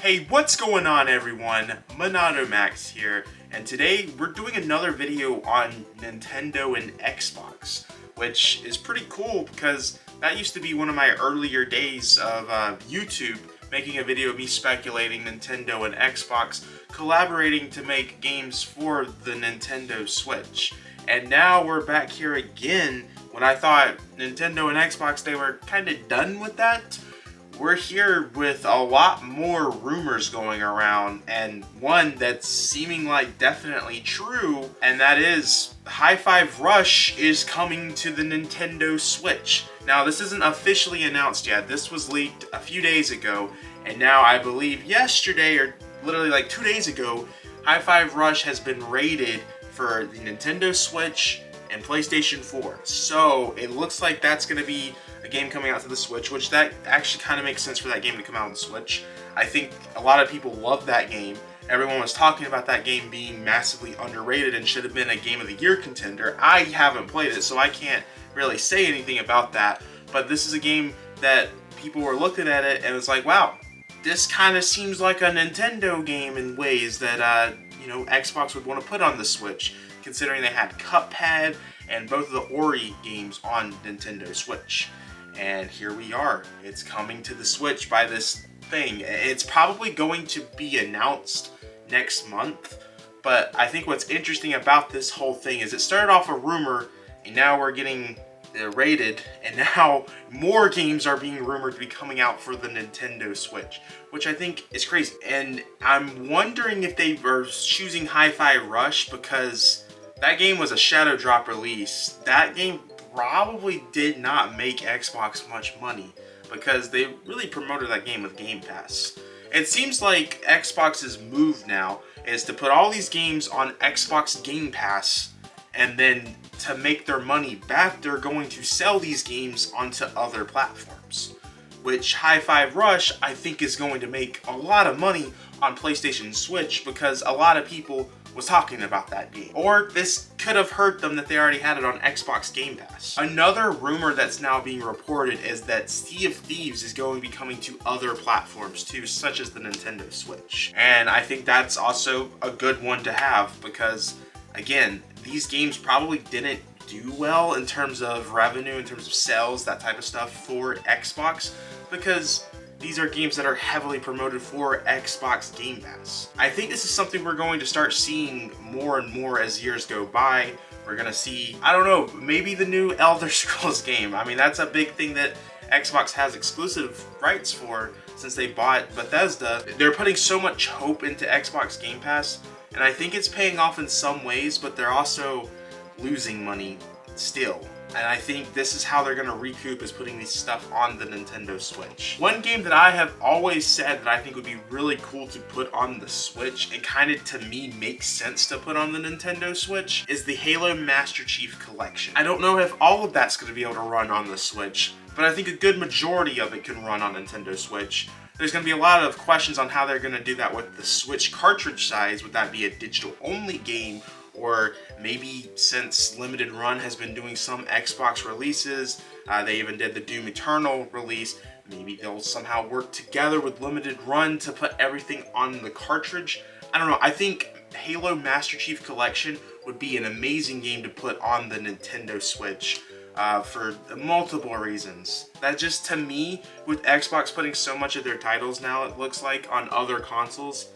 Hey, what's going on everyone? MONADO Max here, and today we're doing another video on Nintendo and Xbox, which is pretty cool because that used to be one of my earlier days of YouTube, making a video of me speculating Nintendo and Xbox collaborating to make games for the Nintendo Switch. And now we're back here again when I thought Nintendo and Xbox, they were kind of done with that. We're here with a lot more rumors going around, and one that's seeming like definitely true, and that is High Five Rush is coming to the Nintendo Switch. Now, this isn't officially announced yet. This was leaked a few days ago, and now I believe yesterday, or literally like 2 days ago, High Five Rush has been rated for the Nintendo Switch and PlayStation 4. So it looks like that's going to be a game coming out to the Switch, which that actually kind of makes sense for that game to come out on the Switch. I think a lot of people love that game. Everyone was talking about that game being massively underrated and should have been a Game of the Year contender. I haven't played it, so I can't really say anything about that. But this is a game that people were looking at it and it was like, wow, this kind of seems like a Nintendo game in ways that Xbox would want to put on the Switch, considering they had Cuphead and both of the Ori games on Nintendo Switch. And here we are. It's coming to the Switch by this thing. It's probably going to be announced next month, but I think what's interesting about this whole thing is it started off a rumor, and now we're getting rated, and now more games are being rumored to be coming out for the Nintendo Switch, which I think is crazy. And I'm wondering if they were choosing Hi-Fi Rush because that game was a shadow drop release. That game probably did not make Xbox much money because they really promoted that game with Game Pass. It seems like Xbox's move now is to put all these games on Xbox Game Pass, and then to make their money back, they're going to sell these games onto other platforms, which High Five Rush I think is going to make a lot of money on PlayStation Switch because a lot of people was talking about that game. Or this could have hurt them that they already had it on Xbox Game Pass. Another rumor that's now being reported is that Sea of Thieves is going to be coming to other platforms too, such as the Nintendo Switch. And I think that's also a good one to have because, again, these games probably didn't do well in terms of revenue, in terms of sales, that type of stuff for Xbox, because these are games that are heavily promoted for Xbox Game Pass. I think this is something we're going to start seeing more and more as years go by. We're gonna see, I don't know, maybe the new Elder Scrolls game. I mean, that's a big thing that Xbox has exclusive rights for since they bought Bethesda. They're putting so much hope into Xbox Game Pass, and I think it's paying off in some ways, but they're also losing money still. And I think this is how they're going to recoup, is putting this stuff on the Nintendo Switch. One game that I have always said that I think would be really cool to put on the Switch, and kind of to me makes sense to put on the Nintendo Switch, is the Halo Master Chief Collection. I don't know if all of that's going to be able to run on the Switch, but I think a good majority of it can run on Nintendo Switch. There's going to be a lot of questions on how they're going to do that with the Switch cartridge size. Would that be a digital only game? Or maybe since Limited Run has been doing some Xbox releases, they even did the Doom Eternal release, maybe they'll somehow work together with Limited Run to put everything on the cartridge. I don't know, I think Halo Master Chief Collection would be an amazing game to put on the Nintendo Switch for multiple reasons. That just, to me, with Xbox putting so much of their titles now, it looks like, on other consoles,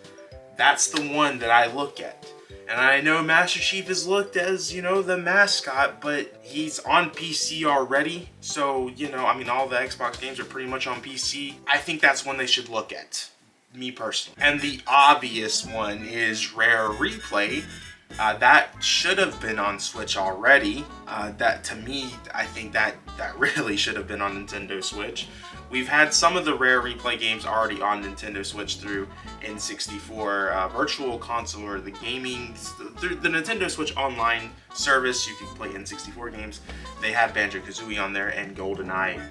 that's the one that I look at. And I know Master Chief is looked as, the mascot, but he's on PC already. So, I mean, all the Xbox games are pretty much on PC. I think that's one they should look at, me personally. And the obvious one is Rare Replay. That should have been on Switch already. That, to me, I think that really should have been on Nintendo Switch. We've had some of the Rare Replay games already on Nintendo Switch through N64 Virtual Console, or the gaming, through the Nintendo Switch Online service. You can play N64 games. They had Banjo-Kazooie on there and GoldenEye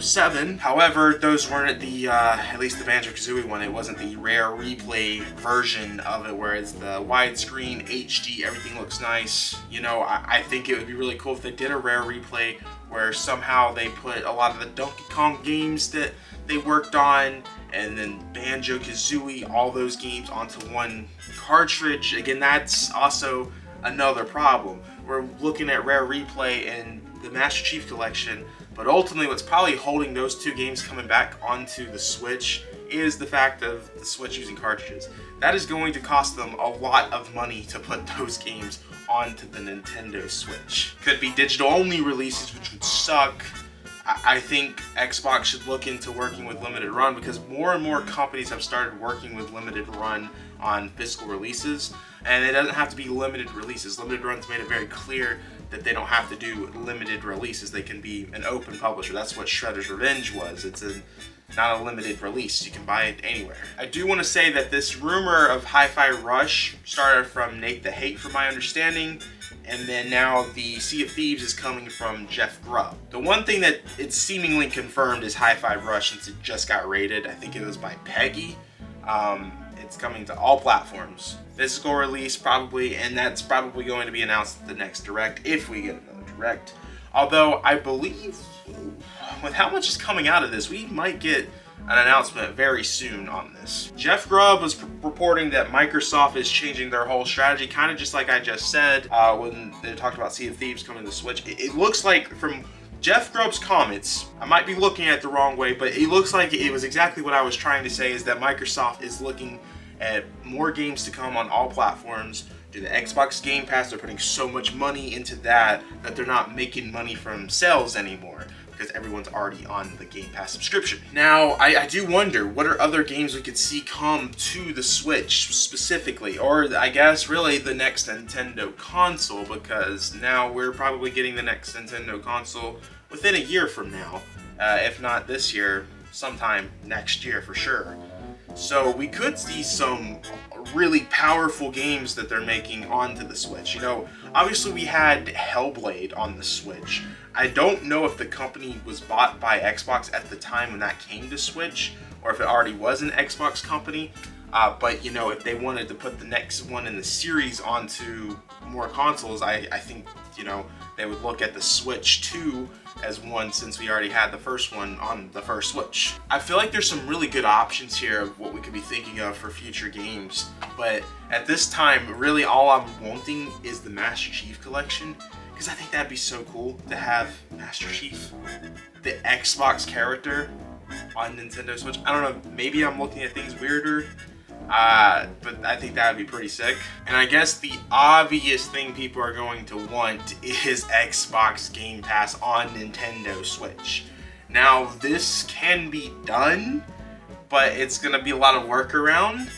007. However, those weren't the, at least the Banjo-Kazooie one, it wasn't the Rare Replay version of it where it's the widescreen, HD, everything looks nice. I think it would be really cool if they did a Rare Replay where somehow they put a lot of the Donkey Kong games that they worked on and then Banjo-Kazooie, all those games onto one cartridge. Again, that's also another problem. We're looking at Rare Replay and the Master Chief Collection, but ultimately what's probably holding those two games coming back onto the Switch is the fact of the Switch using cartridges. That is going to cost them a lot of money to put those games onto the Nintendo Switch. Could be digital only releases, which would suck. I think Xbox should look into working with limited run, because more and more companies have started working with limited run on physical releases, and it doesn't have to be limited releases. Limited run's made it very clear that they don't have to do limited releases. They can be an open publisher. That's what Shredder's Revenge was. It's not a limited release. You can buy it anywhere. I do want to say that this rumor of Hi-Fi Rush started from Nate the Hate, from my understanding, and then now the Sea of Thieves is coming from Jeff Grubb. The one thing that it's seemingly confirmed is Hi-Fi Rush, since it just got rated. I think it was by Peggy. It's coming to all platforms. Physical release probably, and that's probably going to be announced at the next Direct, if we get another Direct. Although I believe with how much is coming out of this, we might get an announcement very soon on this. Jeff Grubb was reporting that Microsoft is changing their whole strategy, kind of just like I just said when they talked about Sea of Thieves coming to the Switch. It looks like from Jeff Grubb's comments, I might be looking at it the wrong way, but it looks like it was exactly what I was trying to say, is that Microsoft is looking at more games to come on all platforms. Do the Xbox Game Pass, they're putting so much money into that they're not making money from sales anymore, because everyone's already on the Game Pass subscription. Now, I do wonder, what are other games we could see come to the Switch specifically? Or I guess really the next Nintendo console, because now we're probably getting the next Nintendo console within a year from now. If not this year, sometime next year for sure. So we could see some really powerful games that they're making onto the Switch. You know, obviously we had Hellblade on the Switch. I don't know if the company was bought by Xbox at the time when that came to Switch, or if it already was an Xbox company. But you know, if they wanted to put the next one in the series onto more consoles, I think, you know, they would look at the Switch 2 as one, since we already had the first one on the first Switch. I feel like there's some really good options here of what we could be thinking of for future games, but at this time, really all I'm wanting is the Master Chief Collection, because I think that'd be so cool to have Master Chief, the Xbox character, on Nintendo Switch. I don't know, maybe I'm looking at things weirder, but I think that would be pretty sick. And I guess the obvious thing people are going to want is Xbox Game Pass on Nintendo Switch. Now, this can be done, but it's going to be a lot of workaround,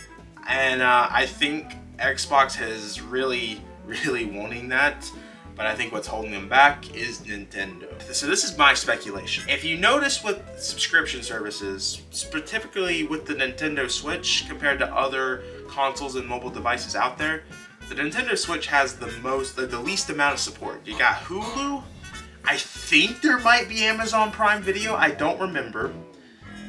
and I think Xbox is really wanting that. But I think what's holding them back is Nintendo. So this is my speculation. If you notice with subscription services, specifically with the Nintendo Switch compared to other consoles and mobile devices out there, the Nintendo Switch has the least amount of support. You got Hulu, I think there might be Amazon Prime Video, I don't remember,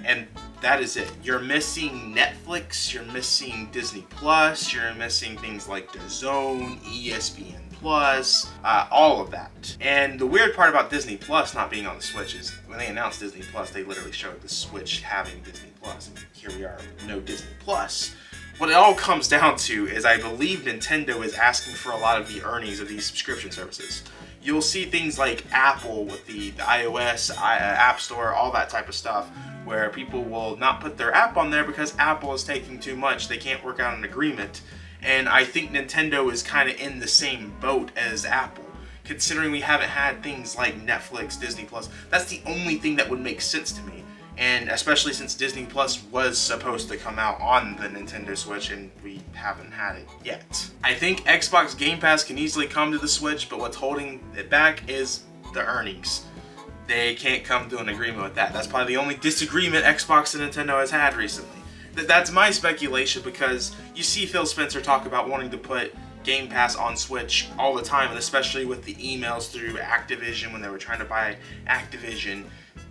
and that is it. You're missing Netflix, you're missing Disney Plus, you're missing things like DAZN, ESPN Plus, all of that. And the weird part about Disney Plus not being on the Switch is when they announced Disney Plus, they literally showed the Switch having Disney Plus, and here we are, no Disney Plus. What it all comes down to is I believe Nintendo is asking for a lot of the earnings of these subscription services. You'll see things like Apple with the iOS, App Store, all that type of stuff, where people will not put their app on there because Apple is taking too much. They can't work out an agreement. And I think Nintendo is kind of in the same boat as Apple, considering we haven't had things like Netflix, Disney Plus. That's the only thing that would make sense to me. And especially since Disney Plus was supposed to come out on the Nintendo Switch and we haven't had it yet. I think Xbox Game Pass can easily come to the Switch, but what's holding it back is the earnings. They can't come to an agreement with that. That's probably the only disagreement Xbox and Nintendo has had recently. That's my speculation, because you see Phil Spencer talk about wanting to put Game Pass on Switch all the time, and especially with the emails through Activision when they were trying to buy Activision.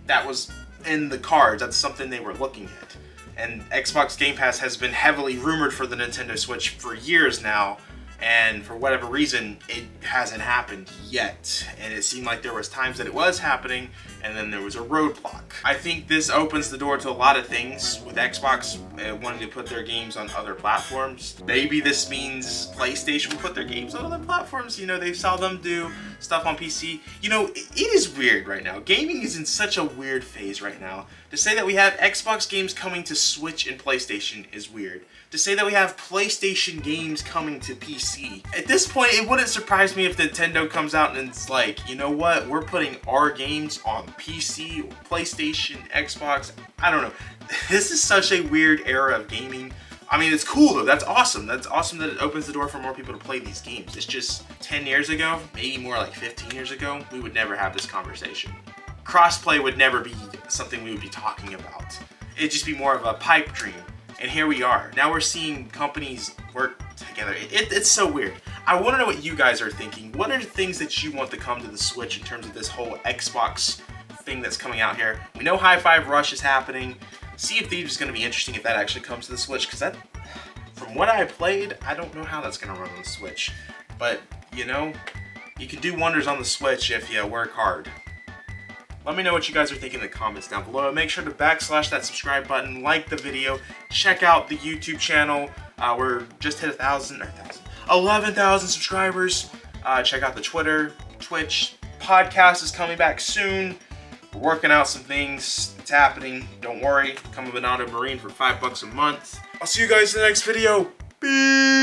That was in the cards. That's something they were looking at. And Xbox Game Pass has been heavily rumored for the Nintendo Switch for years now, and for whatever reason, it hasn't happened yet. And it seemed like there was times that it was happening, and then there was a roadblock. I think this opens the door to a lot of things with Xbox wanting to put their games on other platforms. Maybe this means PlayStation will put their games on other platforms. You know, they saw them do stuff on PC. You know, it is weird right now. Gaming is in such a weird phase right now. To say that we have Xbox games coming to Switch and PlayStation is weird. To say that we have PlayStation games coming to PC. At this point, it wouldn't surprise me if Nintendo comes out and it's like, you know what, we're putting our games on PC, PlayStation, Xbox, I don't know. This is such a weird era of gaming. I mean, it's cool though, that's awesome. That's awesome that it opens the door for more people to play these games. It's just 10 years ago, maybe more like 15 years ago, we would never have this conversation. Crossplay would never be something we would be talking about. It'd just be more of a pipe dream. And here we are. Now we're seeing companies work together. It's so weird. I want to know what you guys are thinking. What are the things that you want to come to the Switch in terms of this whole Xbox thing that's coming out here? We know High Five Rush is happening. Sea of Thieves is going to be interesting if that actually comes to the Switch, because that, from what I played, I don't know how that's going to run on the Switch. But, you know, you can do wonders on the Switch if you work hard. Let me know what you guys are thinking in the comments down below. Make sure to backslash that subscribe button, like the video, check out the YouTube channel. We're just hit 11,000 subscribers. Check out the Twitter, Twitch. Podcast is coming back soon. We're working out some things. It's happening. Don't worry. Become a MONADO Marine for $5 a month. I'll see you guys in the next video. Peace.